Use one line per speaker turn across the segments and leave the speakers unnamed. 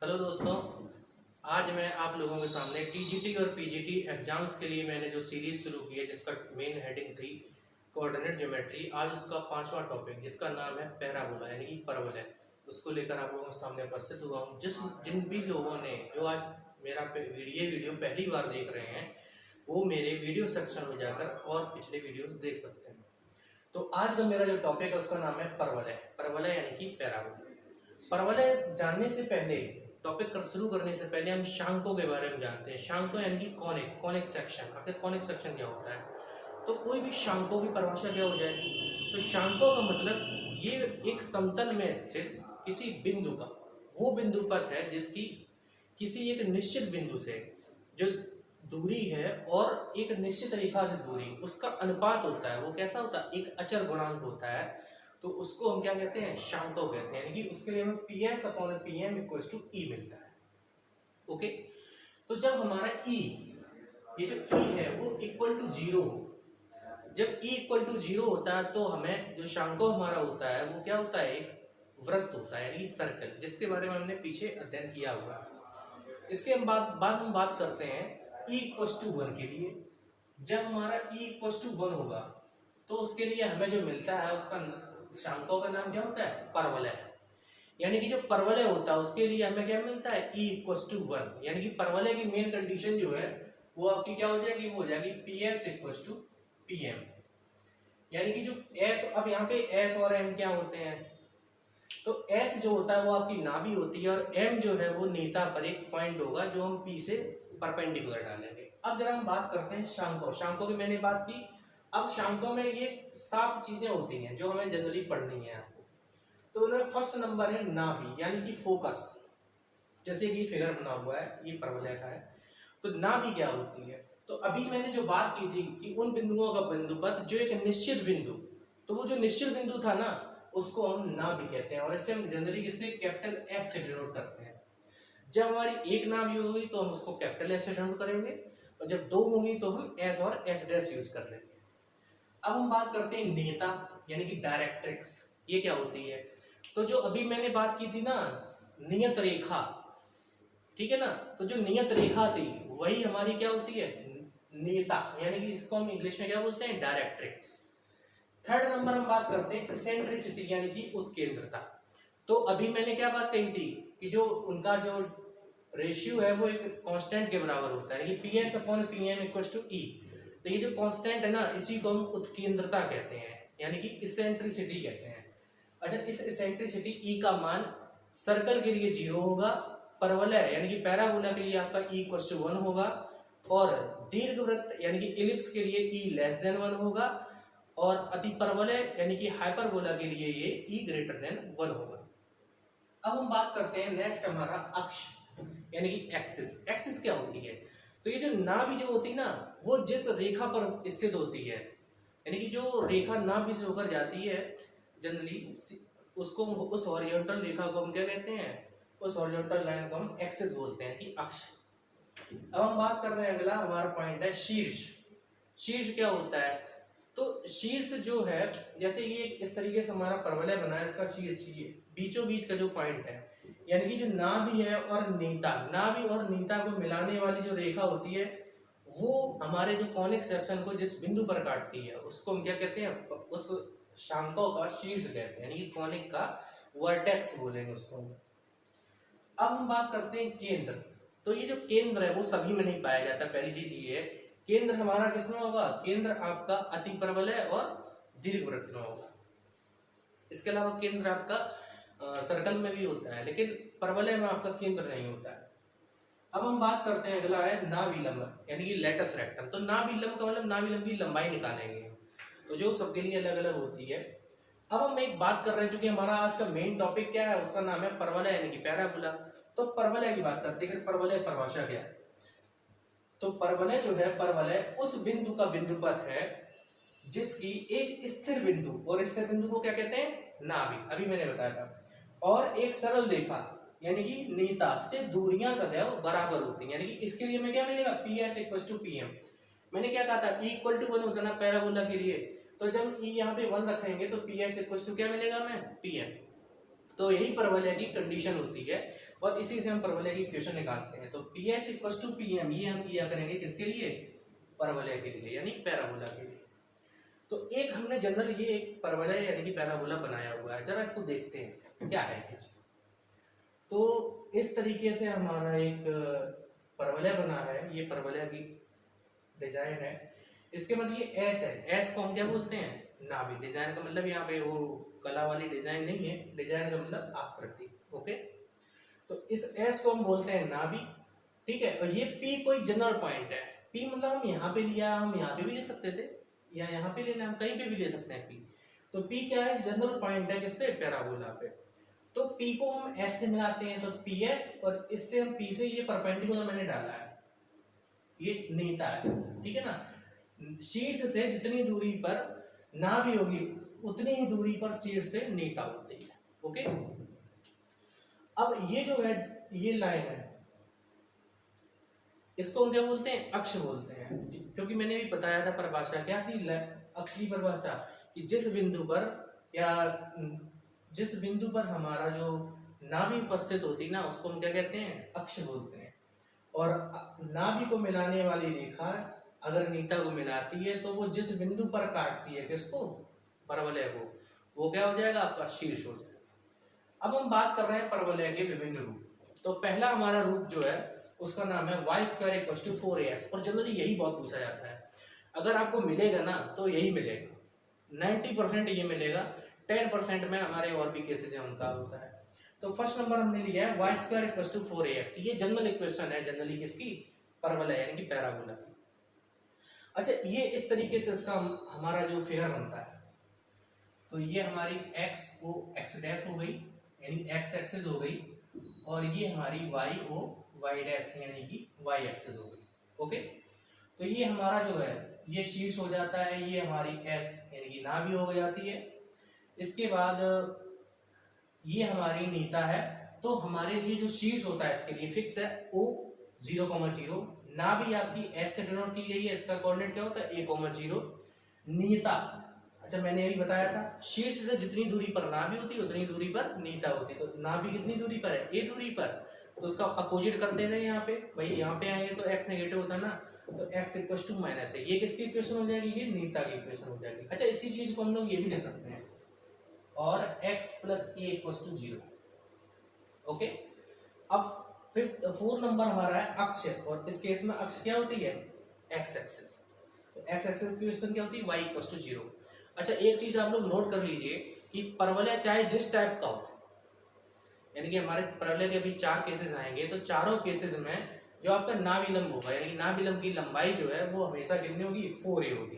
Hello दोस्तों, आज मैं आप लोगों के सामने टीजीटी और पीजीटी एग्जाम्स के लिए मैंने जो सीरीज शुरू की है जिसका मेन हेडिंग थी कोऑर्डिनेट ज्योमेट्री। आज उसका 5वां टॉपिक जिसका नाम है पैराबोला यानी कि परवलय, उसको लेकर आप लोगों के सामने उपस्थित हुआ हूँ। जिन भी लोगों ने जो आज मेरा वीडियो पहली बार देख रहे हैं वो मेरे वीडियो सेक्शन में जाकर और पिछले वीडियोस देख सकते हैं। तो आज का मेरा जो टॉपिक है उसका नाम है परवलय। परवलय यानी कि पैराबोला। परवलय जानने से पहले, टॉपिक कर शुरू करने से पहले हम शांकों के बारे में जानते हैं। शांकों यानी कि कॉनिक सेक्शन। आखिर कॉनिक सेक्शन क्या होता है? तो कोई भी शांकों की परिभाषा क्या हो जाएगी? तो शांकों का मतलब ये एक समतल में स्थित किसी बिंदु का वो बिंदु पथ है जिसकी किसी एक निश्चित बिंदु से जो दूरी है और एक निश्चित रेखा से दूरी, उसका अनुपात होता है। वो कैसा होता है? एक अचर गुणांक होता है। तो उसको हम क्या कहते हैं? शांकों कहते हैं। यानी कि उसके लिए हमें PS/PM = E मिलता है। ओके, तो जब हमारा E, ये जो E है वो इक्वल टू 0 हो, जब E इक्वल टू 0 होता है तो हमें जो शांकों हमारा होता है वो क्या होता है? एक वृत्त होता है यानी कि सर्कल, जिसके बारे में हमने पीछे अध्ययन किया हुआ है। इसके हम बात करते हैं E = 1 के लिए। जब हमारा E = 1 होगा तो उसके लिए हमें जो मिलता है उसका शांकों का नाम क्या होता है? परवलय। यानी कि जो परवलय होता है उसके लिए हमें क्या मिलता है? E = 1। यानी कि परवलय की मेन कंडीशन जो है वो आपकी क्या हो जाएगी? वो हो जाएगी PS = PM। यानी कि जो S, अब यहाँ पे S और M क्या होते हैं? तो S जो होता है वो आपकी नाभि होती है और M जो है वो नेता पर एक पॉइंट होगा जो हम P से परपेंडिकुलर डालेंगे। अब जरा हम बात करते हैं शांकों की मैंने बात की। अब शांकों में ये 7 चीजें होती हैं जो हमें जनरली पढ़नी है आपको। तो फर्स्ट नंबर है नाभि यानी कि फोकस। जैसे कि फिगर बना हुआ है, ये परवलय का है। तो नाभि क्या होती है? तो अभी मैंने जो बात की थी कि उन बिंदुओं का बिंदुपथ जो एक निश्चित बिंदु, तो वो जो निश्चित बिंदु था ना उसको हम नाभि कहते हैं और इसे हम जनरली किससे? कैपिटल S से डिनोट करते हैं। जब हमारी एक नाभि होगी तो हम उसको कैपिटल S से डिनोट करेंगे और जब 2 होंगी तो हम S और S' यूज कर लेंगे। अब हम बात करते हैं नेता यानी कि डायरेक्ट्रिक्स। ये क्या होती है? तो जो अभी मैंने बात की थी ना, नियत रेखा, ठीक है ना? तो जो नियत रेखा थी वही हमारी क्या होती है? नेता। यानी कि इसको हम इंग्लिश में क्या बोलते हैं? डायरेक्ट्रिक्स। थर्ड नंबर हम बात करते हैं इसेंट्रिसिटी यानी कि उत्केंद्रता। तो अभी मैंने क्या बात कही थी कि जो उनका जो रेशियो है वो एक कांस्टेंट के बराबर होता है कि PS/PM = E। तो ये जो कांस्टेंट है ना इसी को हम उत्केंद्रता कहते हैं यानी कि इसेंट्रिसिटी कहते हैं। अच्छा, इस इसेंट्रिसिटी E का मान सर्कल के लिए 0 होगा, परवलय यानी कि पैराबोला के लिए आपका E = 1 होगा और दीर्घवृत्त यानी कि इलिप्स के लिए E <1 होगा और अतिपरवलय यानी कि हाइपरबोला के लिए ये E <1 होगा। अब हम बात करते हैं नेक्स्ट हमारा अक्ष यानी कि एक्सिस। एक्सिस क्या होती है? तो ये जो नाभि जो होती है ना वो जिस रेखा पर स्थित होती है, यानी कि जो रेखा नाभि से होकर जाती है जनरली उसको, उस हॉरिजॉन्टल रेखा को हम क्या कहते हैं? उस हॉरिजॉन्टल लाइन को हम एक्सिस बोलते हैं कि अक्ष। अब हम बात कर रहे हैं, अगला हमारा पॉइंट है शीर्ष। शीर्ष क्या होता है? तो शीर्ष जो है, जैसे ये इस तरीके से हमारा परवलय बना है, इसका शीर्ष ये बीचों बीच का जो पॉइंट है यानी कि जो नाभि है और नेता, नाभि और नेता को मिलाने वाली जो रेखा होती है वो हमारे जो कॉनिक सेक्शन को जिस बिंदु पर काटती है उसको हम क्या कहते हैं? उस शांकों का शीर्ष कहते हैं यानी कि कॉनिक का वर्टेक्स बोलेंगे उसको। अब हम बात करते हैं केंद्र। तो ये जो केंद्र है वो सभी में नहीं पाया जाता। पहली चीज ये है, केंद्र हमारा किसमें होगा? केंद्र आपका अतिपरवलय और दीर्घवृत्त में होगा। इसके अलावा केंद्र आपका सर्कल में भी होता है लेकिन परवलय में आपका केंद्र नहीं होता है। अब हम बात करते हैं, अगला है नाभिलंब यानी कि लेटस रेक्टम। तो नाभिलंब का मतलब नाभिलंब की लंबाई निकालेंगे तो जो सबके लिए अलग अलग होती है। अब हम एक बात कर रहे हैं, चूंकि हमारा आज का मेन टॉपिक क्या है? उसका नाम है परवलय यानी कि पैराबोला। तो परवलय की बात करते हैं, परवलय परिभाषा क्या है? तो परवलय जो है, परवलय उस बिंदु का बिंदुपथ है जिसकी एक स्थिर बिंदु, और स्थिर बिंदु को क्या कहते हैं? नाभि, अभी मैंने बताया था, और एक सरल रेखा यानी कि नेता से दूरियां सदैव बराबर होती हैं। यानी कि इसके लिए हमें क्या मिलेगा? PS = PM। मैंने क्या कहा था? E = 1 होता ना पैराबोला के लिए, तो जब E यहाँ पे 1 रखेंगे तो PS = क्या मिलेगा हमें? PM। तो यही परवलय की कंडीशन होती है और इसी से हम परवलय की इक्वेशन निकालते हैं। तो P S equal to P M, ये हम किया करेंगे किसके लिए, परवलय के लिए यानी पैराबोला के लिए। तो एक हमने जनरल ये एक परवलय यानी कि पैराबोला बनाया हुआ है, जरा इसको देखते हैं क्या है ये। तो इस तरीके से हमारा एक परवलय बना है, ये परवलय की डिजाइन है। इसके बाद ये एस है, एस को हम क्या बोलते हैं, नाभि। डिजाइन का मतलब यहाँ पे वो कला वाली डिजाइन नहीं है, डिजाइन का मतलब आकृति। ओके, तो इस एस को हम बोलते हैं नाभि, ठीक है। और ये पी कोई जनरल पॉइंट है, पी मतलब हम यहाँ पे लिया, हम यहाँ पे भी ले सकते थे या यहाँ पे लेना, हम कहीं पे भी ले सकते हैं पी। तो पी क्या है, जनरल पॉइंट है किसपे, पैराबोला पे। तो पी को हम एस से मिलाते हैं, तो पी एस, और इससे हम पी से ये परपेंडिकुलर मैंने डाला है, ये निहिता है, ठीक है ना। शीर्ष से जितनी दूरी पर नाभि होगी उतनी ही दूरी पर शीर्ष से निहिता होती है। ओके, अब ये जो है ये लाइन है, इसको हम क्या बोलते हैं, अक्ष बोलते हैं। क्योंकि मैंने भी बताया था परिभाषा क्या थी, अक्ष की परिभाषा, कि जिस बिंदु पर या जिस बिंदु पर हमारा जो नाभि उपस्थित होती है ना, उसको हम क्या कहते हैं, अक्ष बोलते हैं। और नाभि को मिलाने वाली रेखा अगर निहिता को मिलाती है तो वो जिस बिंदु पर काटती है किसको, परवलय को, वो क्या हो जाएगा, आपका शीर्ष हो जाएगा। अब हम बात कर रहे हैं परवलय के विभिन्न रूप। तो पहला हमारा रूप जो है उसका नाम है y square equal to 4ax, और जनरली यही बहुत पूछा जाता है। अगर आपको मिलेगा ना तो यही मिलेगा, 90% ये मिलेगा, 10% में हमारे और भी केसेस हैं उनका होता है। तो फर्स्ट नंबर हमने लिया है y square equal to 4ax, ये जनरल इक्वेशन है जनरली किसकी, परवलय यानी कि पैराबोला की। अच्छा, ये इस तरीके से इसका हमारा जो फिगर बनता है, तो ये हमारी x को x डैश हो गई यानी x एक्सिस हो गई, और ये हमारी y को y डैश यानी कि y एक्सिस हो गई। ओके, तो ये हमारा जो है ये शीर्ष हो जाता है, ये हमारी s यानी कि नाभि हो जाती है। इसके बाद ये हमारी निहिता है। तो हमारे लिए जो शीर्ष होता है इसके लिए फिक्स है O 0,0, नाभि आपकी S से डिनोट की गई है, इसका कोऑर्डिनेट क्या होता है A,0। निहिता, अच्छा मैंने यही बताया था, शीर्ष से जितनी दूरी पर नाभि होती है उतनी दूरी पर निहिता होती है। तो नाभि कितनी दूरी पर है, A दूरी पर, तो उसका अपोजिट कर दे रहे हैं यहाँ पे, भाई यहाँ पे आएंगे तो x नेगेटिव होता है ना, तो x इक्वल टू माइनस है, ये किसकी इक्वेशन हो जाएगी, ये निहिता की इक्वेशन हो जाएगी। अच्छा, इसी चीज को हम लोग ये भी ले सकते हैं, और x plus a equal to 0। Okay, अब फिर 4 नंबर हमारा है अक्ष, और इस केस में अक्ष क्या होती है, x एक्सिस। तो x एक्सिस की इक्वेशन क्या होती है, y इक्वल टू 0। अच्छा, एक चीज आप लोग नोट कर लीजिए कि परवलय चाहे जिस टाइप का हो, यानी कि हमारे परवलय के अभी 4 केसेस आएंगे, तो चारों केसेस में जो आपका नाभिलंब होगा यानी नाभिलंब की लंबाई जो है वो हमेशा कितनी होगी, 4a होगी।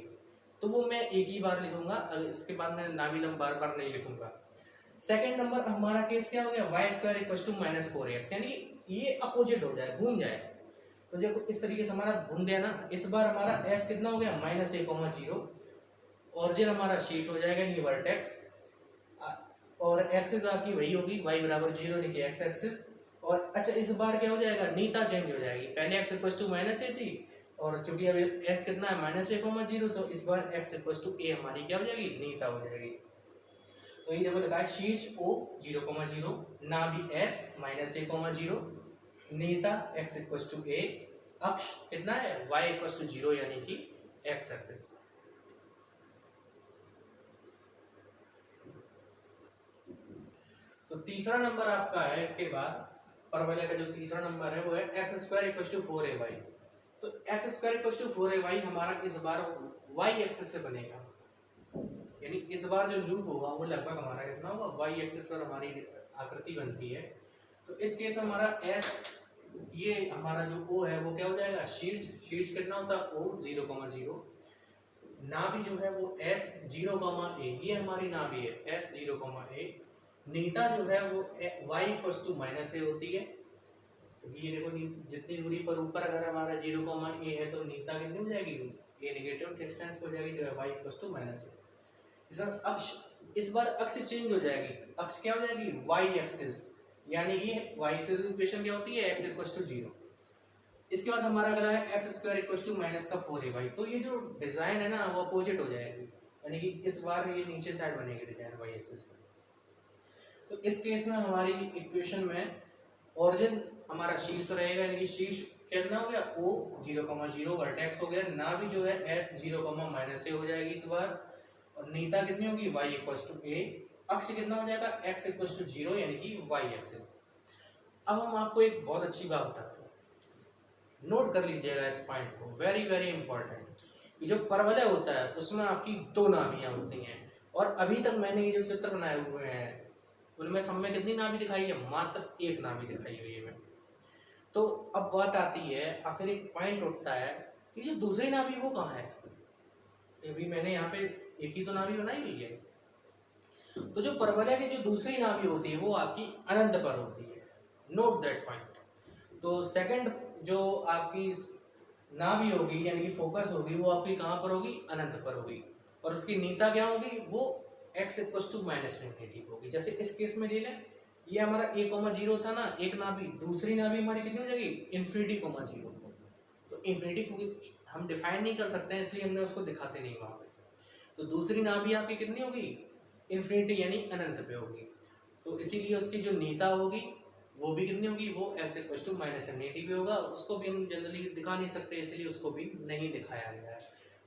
तो वो मैं एक ही बार लिखूंगा, इसके बाद मैं नाभिलंब बार बार नहीं लिखूंगा। सेकंड नंबर हमारा केस क्या हो गया, y square equal to minus 4ax, यानी ये अपोजिट हो जाए, घूम जाए। तो देखो इस तरीके से हमारा घूम गया ना, इस बार हमारा s कितना हो गया, माइनस a,0, ऑरिजिन हमारा शीर्ष हो जाएगा, ये वर्टेक्स, और एक्सिस आपकी वही होगी y बराबर 0 यानी कि x एक्सिस। और अच्छा, इस बार क्या हो जाएगा, निहिता चेंज हो जाएगी, पहले x equal to minus a थी, और चूंकि अब s कितना है, माइनस a,0, तो इस बार x इक्वल टू a हमारी क्या हो जाएगी, निहिता हो जाएगी। तो ये देखो लिखा है शीर्ष O 0,0, नाभि S माइनस a,0, निहिता x इक्वल टू a, अक्ष कितना है, y इक्वल टू 0 यानी कि x एक्सिस। तो तीसरा नंबर आपका है इसके बाद परवलय का जो तीसरा नंबर है वो है x square equal to 4ay। तो x square equal to 4ay हमारा इस बार y एक्सिस से बनेगा, यानी इस बार जो लूप होगा वो लगभग हमारा कितना होगा, y एक्सिस पर हमारी आकृति बनती है। तो इस केस हमारा s, ये हमारा जो O है वो क्या हो जाएगा, शीर्ष, शीर्ष कितना होता है O 0,0, नाभि जो है वो S 0,a, ये हमारी नाभि है S 0,a, निहिता जो है वो y equal to minus a होती है। तो ये देखो जितनी दूरी पर ऊपर अगर हमारा 0,a है तो निहिता कितनी हो जाएगी, a नेगेटिव डिस्टेंस हो जाएगी, जो है y equal to minus a। अक्ष, इस बार अक्ष चेंज हो जाएगी, अक्ष क्या हो जाएगी, y एक्सिस, यानी कि y एक्सिस की इक्वेशन क्या होती है, x इक्वल टू 0। इसके बाद हमारा अगला है x square equal to minus का 4ay। तो ये जो डिजाइन है ना वो अपोजिट हो जाएगी, यानी कि इस बार ये नीचे साइड बनेगी डिजाइन y एक्सिस पर। तो इस केस में हमारी इक्वेशन में ओरिजिन हमारा शीर्ष रहेगा, यानी कि शीर्ष कितना हो गया O 0,0 वर्टेक्स हो गया, ना भी जो है S 0, -a हो जाएगी इस बार, और नीता कितनी होगी y = a, अक्ष कितना हो जाएगा x = 0 यानी कि y एक्सिस। अब हम आपको एक बहुत अच्छी बात बताते हैं, नोट कर लीजिएगा इस पॉइंट को, वेरी वेरी इंपॉर्टेंट। ये जो परवलय होता है उसमें आपकी दो नाभियां होती हैं, और अभी तक मैंने ये जो चित्र बनाए हुए हैं उनमें सब में कितनी नाभि दिखाई है, मात्र एक नाभि दिखाई हुई है। तो अब बात आती है, आखिर एक पॉइंट उठता है कि जो दूसरी नाभि वो कहाँ है। अभी मैंने यहाँ पे एक ही तो नाभि बनाई हुई है, तो जो परवलय की जो दूसरी नाभि होती है वो आपकी अनंत पर होती है, नोट दैट पॉइंट। तो सेकंड जो आपकी नाभि होगी यानी कि फोकस होगी वो आपकी कहाँ पर होगी, अनंत पर होगी, और उसकी नीता क्या होगी, वो x = -∞ होगी। जैसे इस केस में ले लें, ये हमारा a, 0 था ना, एक नाभि, दूसरी नाभि हमारी कितनी हो जाएगी, ∞, 0। तो इन्फिनिटी को हम डिफाइन नहीं कर सकते हैं, इसलिए हमने उसको दिखाते नहीं वहाँ पे। तो दूसरी नाभि आपकी कितनी होगी, इन्फिनिटी यानी अनंत पे होगी, तो इसीलिए उसकी जो नीता होगी वो भी कितनी होगी, वो x = -∞ पे होगा। उसको भी हम जनरली दिखा नहीं सकते, इसलिए उसको भी नहीं दिखाया गया है।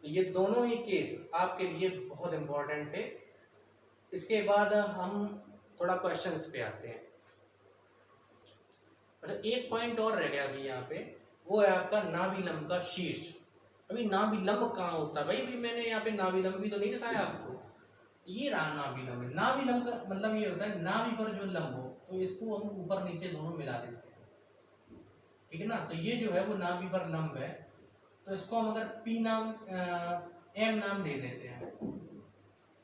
तो ये दोनों ही केस आपके लिए बहुत इंपॉर्टेंट थे। इसके बाद हम थोड़ा क्वेश्चंस पे आते हैं। अच्छा, एक पॉइंट और रह गया अभी यहाँ पे, वो है आपका नाभिलंब का शीर्ष। अभी नाभिलंब कहाँ होता है भाई, अभी मैंने यहाँ पे नाभिलंब भी तो नहीं दिखाया आपको, ये रहा नाभिलंब। नाभिलंब का मतलब ये होता है नाभि पर जो लंब हो, तो इसको हम ऊपर नीचे दोनों मिला देते हैं, ठीक है ना। तो ये जो है वो नाभि पर लंब है, तो इसको हम अगर P नाम M नाम दे देते हैं,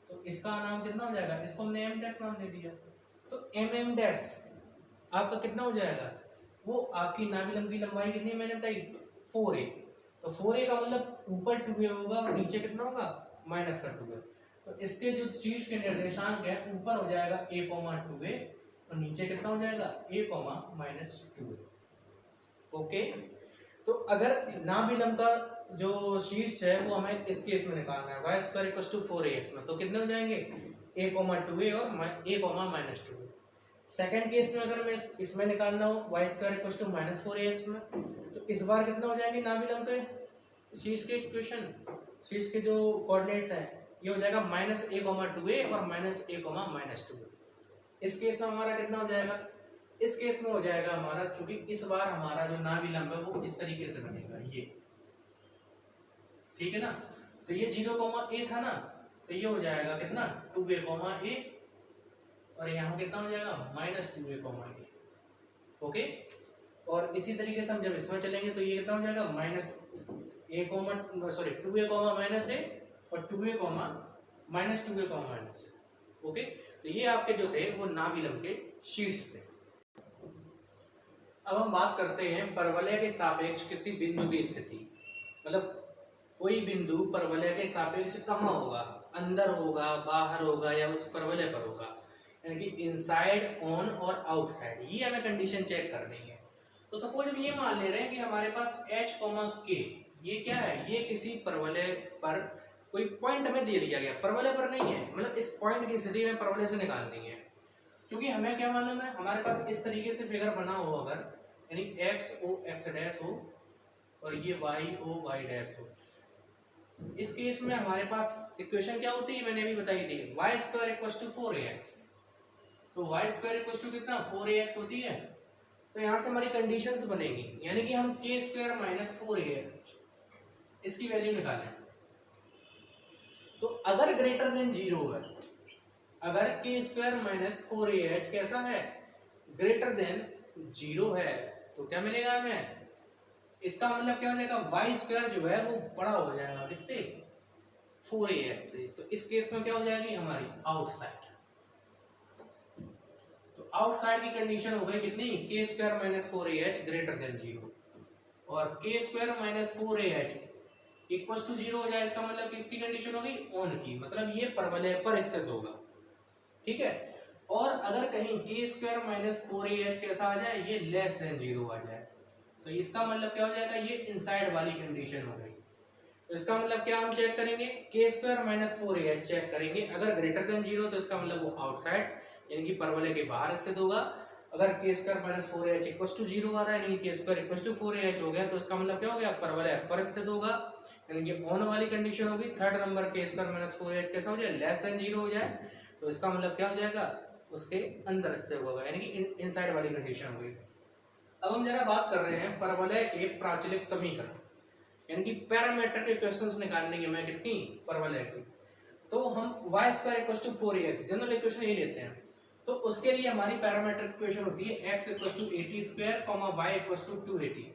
तो इसका नाम कितना हो जाएगा, इसको हमने M डैश नाम दे दिया, तो MM डैश आपका कितना हो जाएगा, वो आपकी नाभिलंब की लंबाई कितनी मैंने बताई, 4a। तो 4a का मतलब ऊपर 2a होगा और नीचे कितना होगा, -2a। तो इसके जो शीर्ष के निर्देशांक है, ऊपर हो जाएगा a, 2a, और नीचे कितना हो जाएगा a, -2a। ओके, तो अगर नाभिलंब का जो शीर्ष है वो हमें इस केस में निकालना है, y² = 4ax में, तो कितने हो जाएंगे, a, 2a और a, -2a। सेकेंड केस में अगर मैं इसमें निकालना हो y² = -4ax में, तो इस बार कितना हो जाएंगे नाभिलंब के शीर्ष के इक्वेशन, शीर्ष के जो कोऑर्डिनेट्स हैं, ये हो जाएगा -a, 2a और -a, -2a। इस केस में हमारा कितना हो जाएगा, इस केस में हो जाएगा हमारा, क्योंकि इस बार हमारा जो नाभिलंब है वो इस तरीके से बनेगा, ये ठीक है ना। तो ये 0, a था ना, तो ये हो जाएगा कितना 2a, a, और यहाँ कितना हो जाएगा -2a, a। ओके, और इसी तरीके से हम जब इसमें चलेंगे तो ये कितना हो जाएगा -2a, a और 2a, -2a, a। ओके, तो ये आपके जो थे वो नाभिलंब के शीर्ष थे। अब हम बात करते हैं परवलय के सापेक्ष किसी बिंदु की स्थिति, मतलब कोई बिंदु परवलय के सापेक्ष कहाँ होगा, अंदर होगा, बाहर होगा, या उस परवलय पर होगा, यानी कि इनसाइड, ऑन और आउटसाइड, ये हमें कंडीशन चेक करनी है। तो सपोज हम ये मान ले रहे हैं कि हमारे पास h, k, ये क्या है, ये किसी परवलय पर कोई पॉइंट हमें दे दिया गया, परवलय पर नहीं है, मतलब इस पॉइंट की स्थिति में परवलय से निकालनी है। क्योंकि हमें क्या मालूम है, हमारे पास इस तरीके से फिगर बना हो अगर, यानी x o x डैश हो और ये y o y डैश हो, इस केस में हमारे पास इक्वेशन क्या होती है, मैंने अभी बताई थी, y² = 4ax। तो y² कितना 4ax होती है। तो यहाँ से हमारी कंडीशंस बनेगी, यानी कि हम k² - 4ah इसकी वैल्यू निकालें। तो अगर ग्रेटर देन 0 है, अगर k² - 4ah कैसा है, ग्रेटर देन 0 है, तो क्या मिलेगा हमें, इसका मतलब क्या हो जाएगा, y² जो है वो बड़ा हो जाएगा किससे, 4as से। तो इस केस में क्या हो जाएगी हमारी आउटसाइड। तो आउटसाइड की कंडीशन हो गई कितनी, k² - 4ah ग्रेटर देन 0, और k² - 4ah = 0 हो जाए, इसका मतलब किसकी कंडीशन होगी, ऑन की, मतलब ये परवलय पर स्थित होगा, ठीक है। और अगर कहीं k² - 4ah कैसा आ जाए, ये लेस देन 0 आ जाए, तो इसका मतलब क्या हो जाएगा, ये इनसाइड वाली कंडीशन हो गई। तो इसका मतलब क्या हम चेक करेंगे, k² - 4ah चेक करेंगे, अगर ग्रेटर देन 0 तो इसका मतलब वो आउटसाइड यानी कि परवलय के बाहर स्थित होगा, अगर K square minus 4ah equal to 0 आ रहा है, यानी के स्क्वायर इक्वल टू 4ah हो गया, तो इसका मतलब क्या हो गया, परवलय पर स्थित होगा, यानी कि ऑन वाली कंडीशन होगी। थर्ड नंबर के स्क्वायर माइनस 4ah कैसा हो जाए, लेस देन 0 हो जाए, तो इसका मतलब क्या हो जाएगा, उसके अंदर स्थित होगा, यानी कि इनसाइड वाली कंडीशन होगी। अब हम जरा बात कर रहे हैं परवलय के प्राचलिक समीकरण, यानी कि पैरामीटर के क्वेश्चंस निकालने की, मैं किसकी, परवलय की। तो हम y square equal to 4ax general equation ये लेते हैं, तो उसके लिए हमारी पैरामीटर इक्वेशन होती है x equal to 80 square y equal to 280,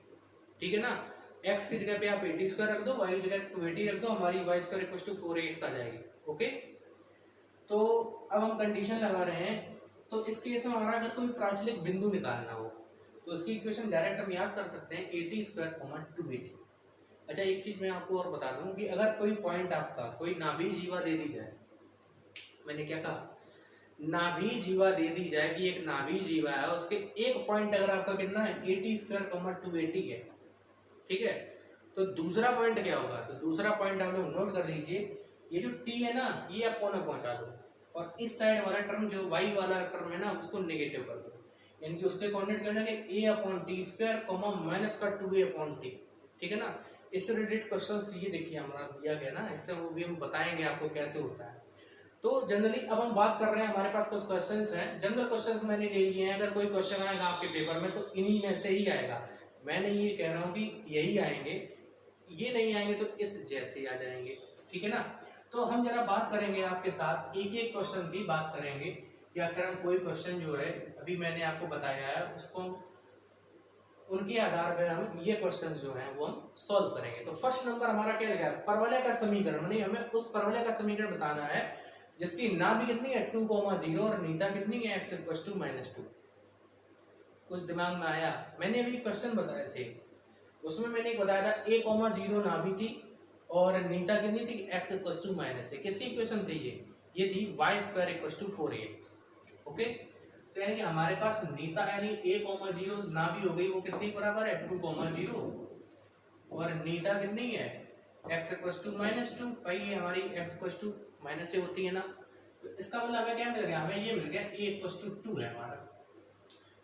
ठीक है ना। x की जगह पे आप 80 स्क्वायर रख दो, y की जगह 280 रख दो, हमारी y square equal to 4ax आ जाएगी। ओके, तो अब हम कंडीशन लगा रहे हैं, तो इस केस में हमारा अगर कोई प्राचलिक बिंदु निकालना हो तो उसकी इक्वेशन डायरेक्ट हम याद कर सकते हैं 80 स्क्वायर 280। अच्छा, एक चीज मैं आपको और बता दूं कि अगर कोई पॉइंट आपका कोई नाभि जीवा दे दी जाए, मैंने क्या कहा, नाभि जीवा दे दी जाए कि एक नाभि जीवा है, उसके एक पॉइंट अगर आपका कितना है 80 स्क्वायर 280 है, ठीक है, तो दूसरा पॉइंट क्या होगा, तो दूसरा पॉइंट आप लोग नोट कर लीजिए, ये जो टी है ना, ये आप कोने पहुंचा दो, और इस साइड वाला टर्म जो वाई वाला टर्म है ना, उसको नेगेटिव कर दो, यानी कि उसके कोऑर्डिनेट क्या हो जाएंगे a upon T square minus का 2a अपॉन टी, ठीक है ना। इससे रिलेटेड क्वेश्चन ये देखिए हमारा दिया गया ना, इससे वो भी हम बताएंगे आपको कैसे होता है। तो जनरली अब हम बात कर रहे हैं, हमारे पास कुछ क्वेश्चंस हैं, जनरल क्वेश्चंस मैंने ले लिए हैं। अगर कोई क्वेश्चन आएगा आपके पेपर में तो इन्हीं में से ही आएगा, मैं नहीं ये कह रहा हूँ कि यही आएंगे, ये नहीं आएंगे तो इस जैसे आ जाएंगे, ठीक है ना। तो हम जरा बात करेंगे आपके साथ, एक एक क्वेश्चन की बात करेंगे कि अगर हम कोई क्वेश्चन जो है अभी मैंने आपको बताया है उसको, उनके आधार पर हम ये क्वेश्चन जो हैं वो हम सॉल्व करेंगे। तो फर्स्ट नंबर हमारा क्या लगा, परवलय का समीकरण, नहीं हमें उस परवलय का समीकरण बताना है जिसकी नाभि कितनी है 2,0 और नीता कितनी है x इक्वल टू -2। कुछ दिमाग में आया, मैंने अभी क्वेश्चन बताए थे, उसमें मैंने एक बताया था a,0 नाभि थी और नीता कितनी थी x इक्वल टू -1। किसकी इक्वेशन थी ये थी y square equal to 4ax। Okay, तो यानी कि हमारे पास नीता यानी a,0 नाभि हो गई, वो कितनी बराबर है 2,0 और नीता कितनी है x इक्वल टू -2, भाई ये हमारी x इक्वल टू माइनस से होती है ना, तो इसका मतलब हमें क्या मिल गया, हमें ये मिल गया a इक्वल टू 2 है हमारा,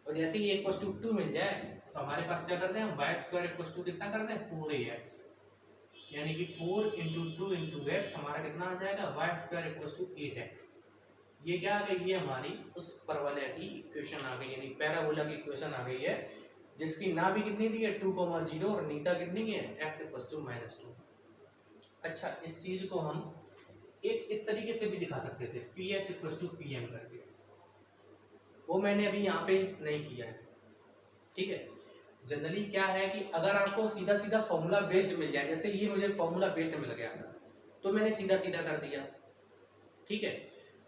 और जैसे ही a इक्वल टू 2 मिल जाए तो हमारे पास क्या करते हैं, y स्क्वायर इक्वल टू कितना करते हैं 4ax, यानी कि 4 इंटू 2 इंटू एक्स हमारा कितना आ जाएगा y square equal to 8x। ये क्या आ गई, ये हमारी उस परवलय की इक्वेशन आ गई, यानी पैराबोला की इक्वेशन आ गई है जिसकी नाभि कितनी दी है 2,0 और नीता कितनी है x इक्वल टू -2। अच्छा, इस चीज को हम एक इस तरीके से भी दिखा सकते थे, PS इक्वल टू PM करके, वो मैंने अभी यहाँ पे नहीं किया है, ठीक है। जनरली क्या है कि अगर आपको सीधा सीधा फॉर्मूला बेस्ड मिल जाए, जैसे ये मुझे फॉर्मूला बेस्ड मिल गया था तो मैंने सीधा सीधा कर दिया, ठीक है।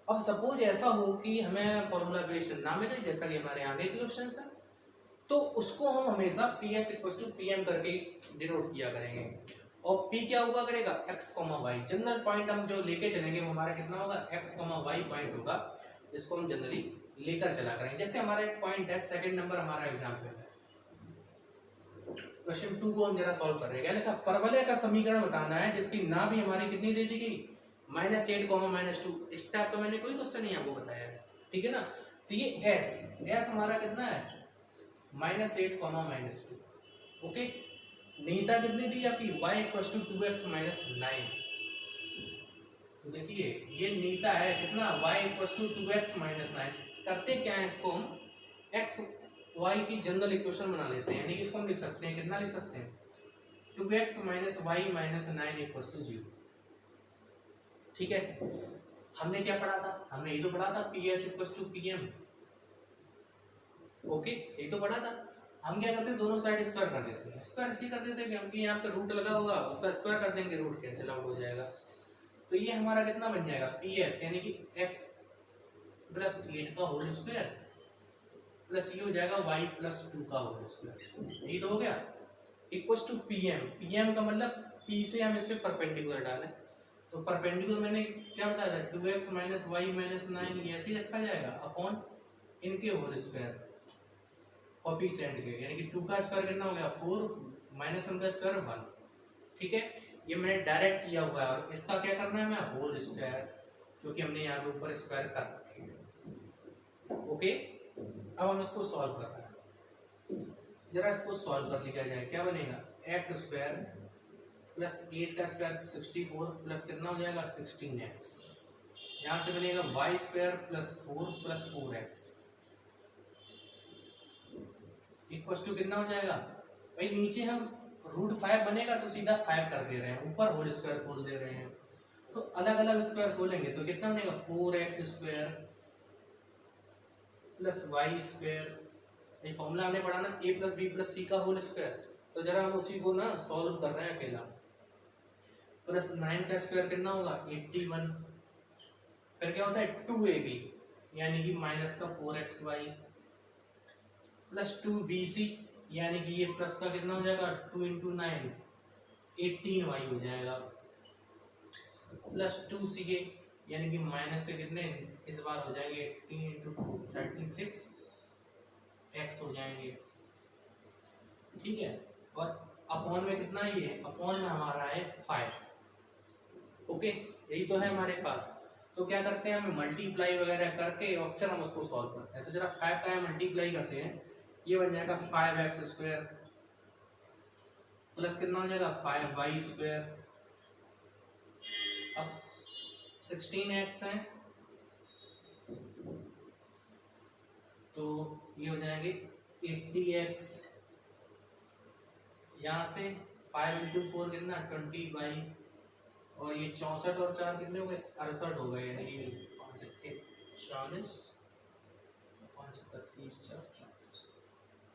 अब सपोज ऐसा हो कि हमें फॉर्मूला बेस्ड ना मिले, जैसा कि हमारे आगे के क्वेश्चन है, तो उसको हम हमेशा PS इक्वल टू PM करके डिनोट किया करेंगे, और P क्या हुआ करेगा x, y। जनरल पॉइंट हम जो लेके चलेंगे वो हमारा कितना होगा x, y पॉइंट होगा, जिसको हम जनरली लेकर चला करेंगे। जैसे हमारा एक पॉइंट है, सेकंड नंबर हमारा एग्जांपल है, क्वेश्चन 2 को हम जरा सॉल्व कर रहे हैं। क्या परवलय का समीकरण बताना है जिसकी नाभि हमारी कितनी दे दी गई -8, -2। इस टाइप का मैंने कोई क्वेश्चन नहीं आपको बताया है, ठीक है ना। तो ये s हमारा कितना है -8, -2। ओके, नीता कितनी दी आपकी y इक्वल टू 2x -9। तो देखिए ये नीता है कितना y इक्वल टू 2x -9। करते क्या है, इसको हम x y की जनरल इक्वेशन बना लेते हैं, यानी कि इसको हम लिख सकते हैं, कितना लिख सकते हैं 2x - y - 9 इक्वल टू 0, ठीक है। हमने क्या पढ़ा था, हमने ये तो पढ़ा था PS equal to PM। Okay, ये तो पढ़ा था। हम क्या करते हैं, दोनों साइड स्क्वायर कर देते हैं। स्क्वायर इसलिए कर देते हैं क्योंकि यहाँ पे रूट लगा होगा, उसका स्क्वायर कर देंगे, रूट कैंसिल आउट हो जाएगा। तो ये हमारा कितना बन जाएगा PS, यानी कि x प्लस 8 का होल स्क्वायर प्लस ये हो जाएगा y प्लस 2 का होल स्क्वायर, यही तो हो गया, इक्वल टू PM का मतलब P से हम इस पे परपेंडिकुलर डालें, तो परपेंडिकुलर मैंने क्या बताया था 2x - y - 9, ये ऐसे ही रखा जाएगा अपॉन इनके होल स्क्वायर कोएफिशिएंट के, यानी कि 2 का स्क्वायर कितना हो गया 4 -1 का स्क्वायर 1, ठीक है। ये मैंने डायरेक्ट किया हुआ है, और इसका क्या करना है हमें होल स्क्वायर, क्योंकि हमने यहाँ पे ऊपर स्क्वायर कर रखे हैं। ओके, अब हम इसको सॉल्व कर रहे हैं, जरा इसको सॉल्व कर लिया जाए। क्या बनेगा, एक्स स्क्वायर प्लस 8 का स्क्वायर 64 प्लस कितना हो जाएगा 16x। यहाँ से बनेगा y square plus 4 plus 4x equal to कितना हो जाएगा भाई, नीचे हम √5 बनेगा तो सीधा 5 कर दे रहे हैं, ऊपर होल स्क्वायर खोल दे रहे हैं, तो अलग अलग स्क्वायर खोलेंगे तो कितना बनेगा 4x square plus y square. ये फॉर्मूला हमने पढ़ा ना a plus b plus c का होल स्क्वायर, तो जरा हम उसी को ना सॉल्व कर रहे हैं अकेला। प्लस 9 का स्क्वायर कितना होगा 81, फिर क्या होता है 2ab यानी कि माइनस का 4xy प्लस 2bc यानी कि ये प्लस का कितना हो जाएगा 2 इंटू 9 18y हो जाएगा, प्लस 2ca यानी कि माइनस के कितने इस बार हो जाएंगे 18 इंटू 2 36 x हो जाएंगे, ठीक है। और अपॉन में कितना ही है, अपॉन में हमारा है 5। ओके, यही तो है हमारे पास। तो क्या करते हैं, हमें मल्टीप्लाई वगैरह करके और फिर हम उसको सॉल्व करते हैं। तो जरा 5 का मल्टीप्लाई करते हैं, ये बन जाएगा 5x स्क्वायर प्लस कितना हो जाएगा 5y स्क्वायर। अब 16x है तो ये हो जाएंगे 80x, यहाँ से 5 इंटू 4 कितना 20y, और ये 64 और 4 कितने हो गए 68 हो गए, यानी कि 5 40 5 31 34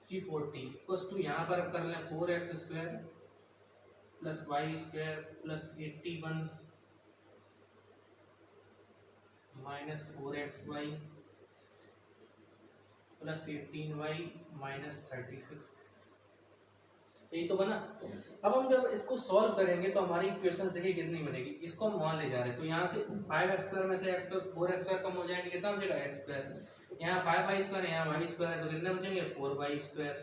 340 इक्वल्स टू यहाँ पर कर लें 4x square plus y square plus 81 minus 4xy plus 18y minus 36x। यही तो बना। अब हम जब इसको सॉल्व करेंगे तो हमारी इक्वेशन देखिए कितनी बनेगी, इसको हम मान ले जा रहे हैं तो यहाँ से 5x स्क्वायर में से x स्क्वायर 4x स्क्वायर कम हो जाएंगे, कितना बचेगा x स्क्वायर, यहाँ 5y स्क्वायर है, यहाँ y स्क्वायर है, तो कितने बचेंगे 4y स्क्वायर।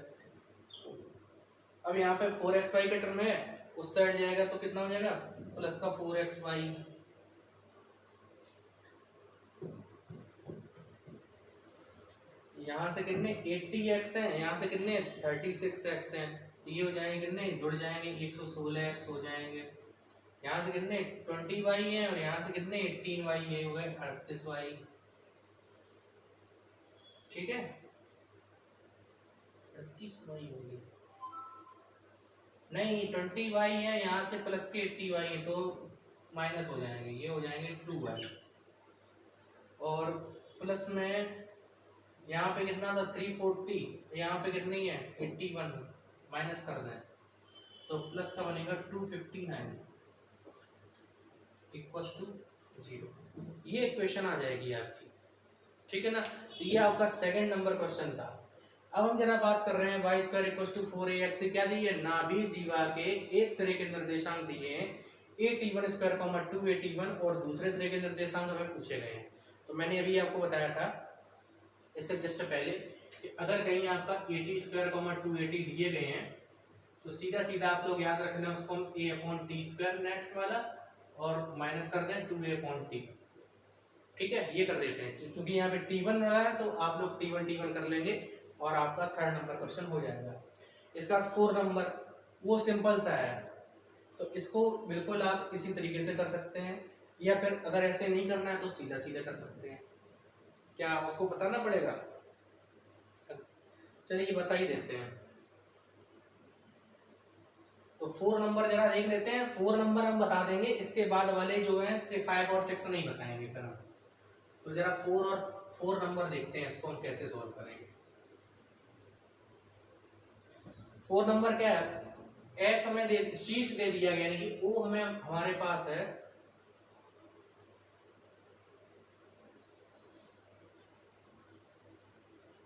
अब यहाँ पे 4xy के टर्म है, उस साइड जाएगा तो कितना हो जाएगा प्लस का 4xy, यहाँ से कितने 80x हैं, यहाँ से कितने 36x हैं, ये हो जाएंगे कितने जुड़ जाएंगे 116x हो जाएंगे, यहाँ से कितने 20y हैं और यहाँ से कितने 18y, ये हो गए 38y, ठीक है 38y हो गई, नहीं 20y है, यहाँ से प्लस के 80y है तो माइनस हो जाएंगे, ये हो जाएंगे 2y, और प्लस में यहाँ पे कितना था 340, यहाँ पे कितनी है 81, माइनस कर दें तो प्लस का बनेगा 259 इक्वल्स टू 0। ये इक्वेशन आ जाएगी आपकी, ठीक है ना। ये आपका सेकंड नंबर क्वेश्चन था। अब हम जरा बात कर रहे हैं Y square equals to 4ax से क्या दिए, नाभि जीवा के एक सिरे के निर्देशांक दिए हैं 8t1 स्क्वायर 281 और दूसरे सिरे के निर्देशांक हमें पूछे गए हैं। तो मैंने अभी आपको बताया था इससे जस्ट पहले कि अगर कहीं आपका 80 स्क्वायर 280 दिए गए हैं तो सीधा सीधा आप लोग याद रखना उसको हम a/t स्क्वायर नेक्स्ट वाला और माइनस कर दें 2a/t, ठीक है। ये कर देते हैं क्योंकि यहाँ पे t1 रहा है तो आप लोग t1 कर लेंगे और आपका थर्ड नंबर क्वेश्चन हो जाएगा। इसका 4 नंबर वो सिंपल सा है, तो इसको बिल्कुल आप इसी तरीके से कर सकते हैं, या फिर अगर ऐसे नहीं करना है तो सीधा सीधा कर सकते हैं। क्या उसको बताना पड़ेगा, चलिए बता ही देते हैं। तो 4 नंबर जरा देख लेते हैं, 4 नंबर हम बता देंगे, इसके बाद वाले जो है 5 और 6 नहीं बताएंगे फिर हम। तो जरा 4 नंबर देखते हैं, इसको हम कैसे सॉल्व करेंगे। 4 नंबर क्या है, एस हमें दे शीर्ष दे दिया गया, यानी कि ओ हमें हमारे पास है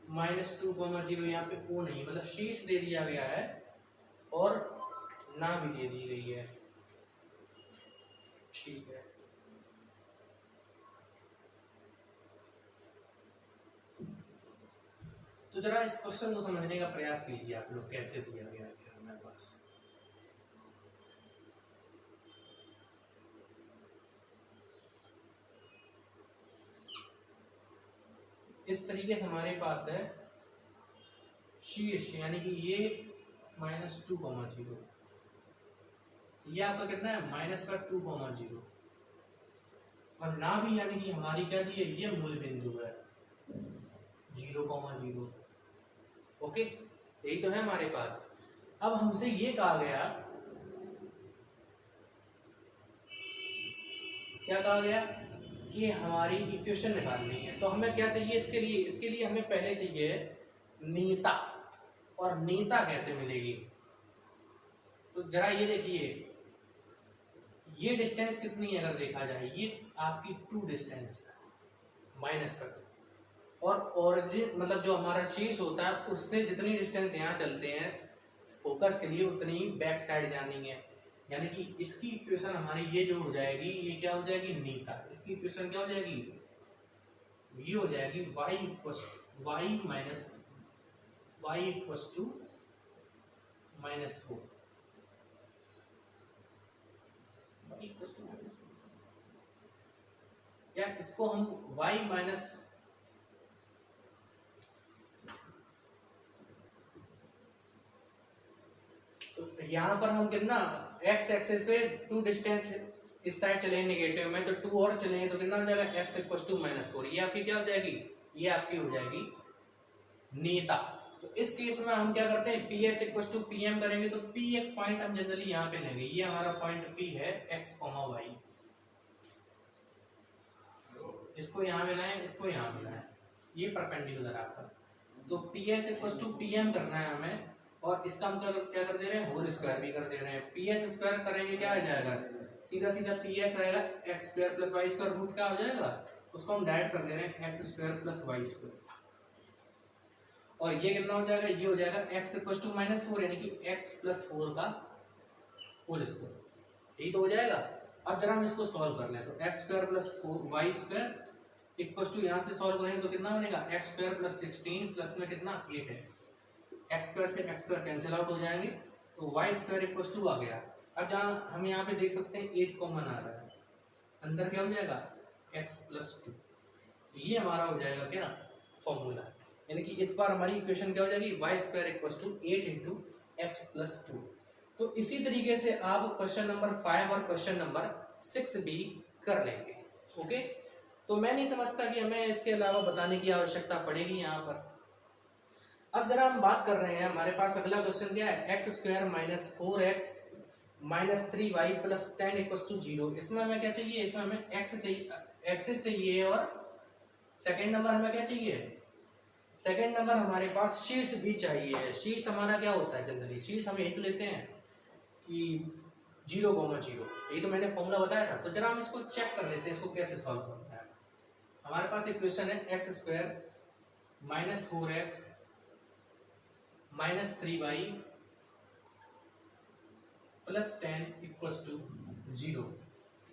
-2,0, यहाँ पे ओ नहीं, मतलब शीर्ष दे दिया गया है और ना भी दे दी गई है, ठीक है। तो जरा इस क्वेश्चन को समझने का प्रयास कीजिए आप लोग, कैसे दिया गया है हमारे पास। इस तरीके से हमारे पास है शीर्ष यानी कि ये -2,0, ये आपका कितना है -2,0, और ना भी यानी कि हमारी क्या दी है, ये मूल बिंदु है 0,0। ओके, यही तो है हमारे पास। अब हमसे ये कहा गया, क्या कहा गया कि हमारी इक्वेशन निकालनी है। तो हमें क्या चाहिए इसके लिए, इसके लिए हमें पहले चाहिए नीयता। और नीयता कैसे मिलेगी, तो जरा ये देखिए, ये डिस्टेंस कितनी है अगर देखा जाए, ये आपकी 2 डिस्टेंस माइनस कर दो, और ओरिजिन मतलब जो हमारा शीर्ष होता है उससे जितनी डिस्टेंस यहाँ चलते हैं फोकस के लिए उतनी ही बैक साइड जानी है। यानी कि इसकी इक्वेशन हमारी ये जो हो जाएगी, ये क्या हो जाएगी नीयता। इसकी इक्वेशन क्या हो जाएगी, ये हो जाएगी y minus y equals to -4, या इसको हम y माइनस तो यहाँ पर हम कितना x एक्सिस पे 2 डिस्टेंस इस साइड चलेंगे नेगेटिव में, तो 2 और चलेंगे तो कितना हो जाएगा x इक्वल्स टू -4। ये आपकी क्या हो जाएगी, ये आपकी हो जाएगी नीयता। तो इस केस में हम क्या करते हैं, PS इक्वल्स टू PM करेंगे। तो P एक पॉइंट हम जनरली यहाँ पे लेंगे, ये हमारा पॉइंट P है x, y, इसको यहाँ मिलाएं, इसको यहाँ मिलाएं, ये परपेंडिकुलर आपका। तो PS इक्वल्स टू PM करना है हमें, और इसका हम क्या कर दे रहे हैं, होल स्क्वायर भी कर दे रहे हैं। PS स्क्वायर करेंगे क्या आ जाएगा, सीधा सीधा PS आएगा x square plus y square, root क्या हो जाएगा, उसको हम डायरेक्ट कर दे रहे हैं x square plus y square. और ये कितना हो जाएगा, ये हो जाएगा x इक्वल्स टू -4 यानी कि x प्लस 4 का होल स्क्वायर, यही तो हो जाएगा। अब जरा हम इसको सॉल्व कर लें, तो x square plus 4 y square equals to, यहाँ से सॉल्व करेंगे तो कितना बनेगा x स्क्वायर प्लस 16 प्लस में कितना 8x, x स्क्वायर से x स्क्वायर कैंसिल आउट हो जाएंगे, तो y स्क्वायर इक्वल्स टू आ गया। अब जहाँ हम यहाँ पे देख सकते हैं 8 कॉमन आ रहा है, अंदर क्या हो जाएगा x प्लस 2, तो ये हमारा हो जाएगा क्या फॉर्मूला। यानी कि इस बार हमारी इक्वेशन क्या हो जाएगी, y square equals to 8 into x plus 2। तो इसी तरीके से आप क्वेश्चन नंबर 5 और क्वेश्चन नंबर 6 भी कर लेंगे। ओके, तो मैं नहीं समझता कि हमें इसके अलावा बताने की आवश्यकता पड़ेगी यहाँ पर। अब जरा हम बात कर रहे हैं, हमारे पास अगला क्वेश्चन क्या है, x square minus 4x minus 3y plus 10 equals to 0। इसमें हमें क्या चाहिए, इसमें हमें x चाहिए, और सेकंड नंबर हमें क्या चाहिए, सेकंड नंबर हमारे पास शीर्ष भी चाहिए। शीर्ष हमारा क्या होता है, जनरली शीर्ष हम यही तो लेते हैं कि 0,0, यही तो मैंने फॉर्मूला बताया था। तो जरा हम इसको चेक कर लेते हैं, इसको कैसे सॉल्व करना है। हमारे पास एक क्वेश्चन है, x square minus 4x minus 3y plus 10 equals to 0,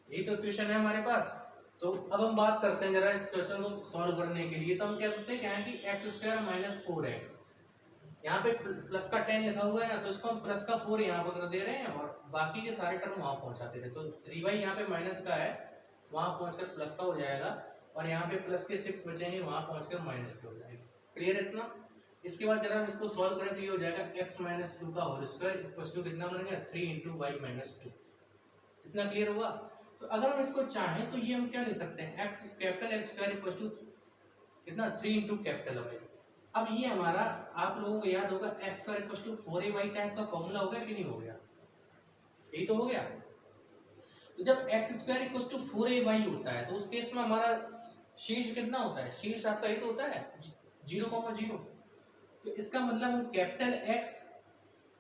यही तो क्वेश्चन है हमारे पास। तो अब हम बात करते हैं जरा इस क्वेश्चन को सॉल्व करने के लिए। तो हम क्या करते हैं, क्या है कि एक्स स्क्वायर माइनस 4x, यहाँ पे प्लस का 10 लिखा हुआ है ना, तो इसको हम प्लस का 4 यहाँ पर कर दे रहे हैं, और बाकी के सारे टर्म वहाँ पहुँचाते थे। तो 3y यहाँ पे माइनस का है, वहाँ पहुँचकर प्लस का हो जाएगा, और यहाँ पे प्लस के 6 बचेंगे, वहाँ पहुँचकर माइनस के हो जाएगा। क्लियर इतना। इसके बाद जरा हम इसको सॉल्व करें तो ये हो जाएगा x माइनस 2 का होल स्क्वायर इक्वल्स टू कितना बनेगा 3 इंटू वाई माइनस 2। इतना क्लियर हुआ। तो अगर हम इसको चाहें तो ये हम क्या लिख सकते हैं, x capital x square equals to कितना 3 इंटू कैपिटल वाई। अब ये हमारा आप लोगों को याद होगा x square equals to 4ay type का फॉर्मूला हो गया कि नहीं हो गया, यही तो हो गया। तो जब x square equals to 4ay होता है तो उस केस में हमारा शीर्ष कितना होता है, शीर्ष आपका ही तो होता है 0,0। तो इसका मतलब हम कैपिटल एक्स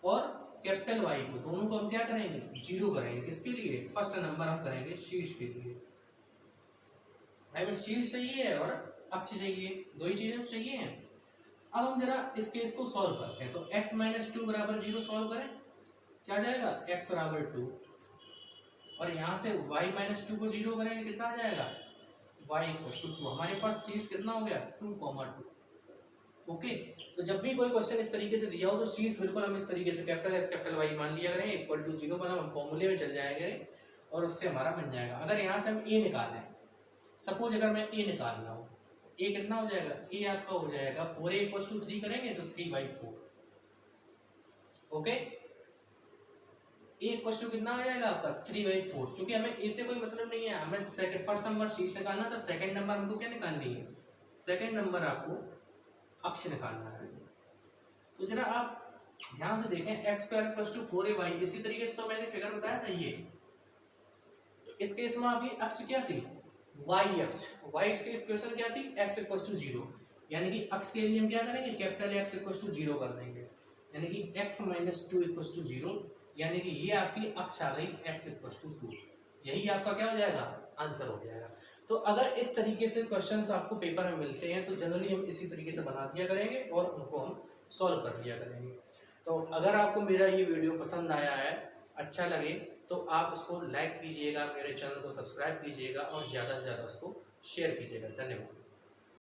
और कैपिटल वाई को दोनों को हम क्या करेंगे, 0 करेंगे। किसके लिए, फर्स्ट नंबर हम करेंगे शीर्ष के लिए। शीर्ष चाहिए और अक्ष चाहिए, दो ही चीजें चाहिए हैं। अब हम जरा इस केस को सॉल्व करते हैं। तो x माइनस 2 बराबर 0 सॉल्व करें, क्या जाएगा x बराबर 2, और यहाँ से y माइनस 2 को 0 करेंगे, कितना आ जाएगा y इक्वल्स टू 2। हमारे पास शीर्ष कितना हो गया 2,2। ओके, तो जब भी कोई क्वेश्चन इस तरीके से दिया हो तो शीर्ष बिल्कुल हम इस तरीके से कैपिटल एक्स कैपिटल वाई मान लिया करें, इक्वल टू 0 बना, हम फॉर्मूले में चल जाएंगे और उससे हमारा बन जाएगा। अगर यहाँ से हम ए निकालें, सपोज अगर मैं ए निकालना हो, ए कितना हो जाएगा, ए आपका हो जाएगा 4a = 3 करेंगे तो 3/4। ओके, ए = कितना आ जाएगा आपका 3/4। क्योंकि हमें ए से कोई मतलब नहीं है, हमें सेकंड फर्स्ट नंबर शीर्ष निकालना था, सेकंड नंबर हमको क्या निकालनी है, सेकंड नंबर आपको अक्ष निकालना है। तो जरा आप ध्यान से देखें, x² = 4ay, इसी तरीके से तो मैंने फिगर बताया था ये। तो इस केस में अभी अक्ष क्या थी, y अक्ष, y अक्ष की इक्वेशन क्या थी, x = 0, यानी कि अक्ष के लिए हम क्या करेंगे, कैपिटल X = 0 कर देंगे, यानी कि x - 2 = 0, यानी कि ये आपकी अक्ष आ गई x = 2। यही आपका क्या हो जाएगा, आंसर हो जाएगा। तो अगर इस तरीके से क्वेश्चंस आपको पेपर में मिलते हैं तो जनरली हम इसी तरीके से बना दिया करेंगे और उनको हम सॉल्व कर दिया करेंगे। तो अगर आपको मेरा ये वीडियो पसंद आया है, अच्छा लगे, तो आप उसको लाइक कीजिएगा, मेरे चैनल को सब्सक्राइब कीजिएगा और ज़्यादा से ज़्यादा उसको शेयर कीजिएगा। धन्यवाद।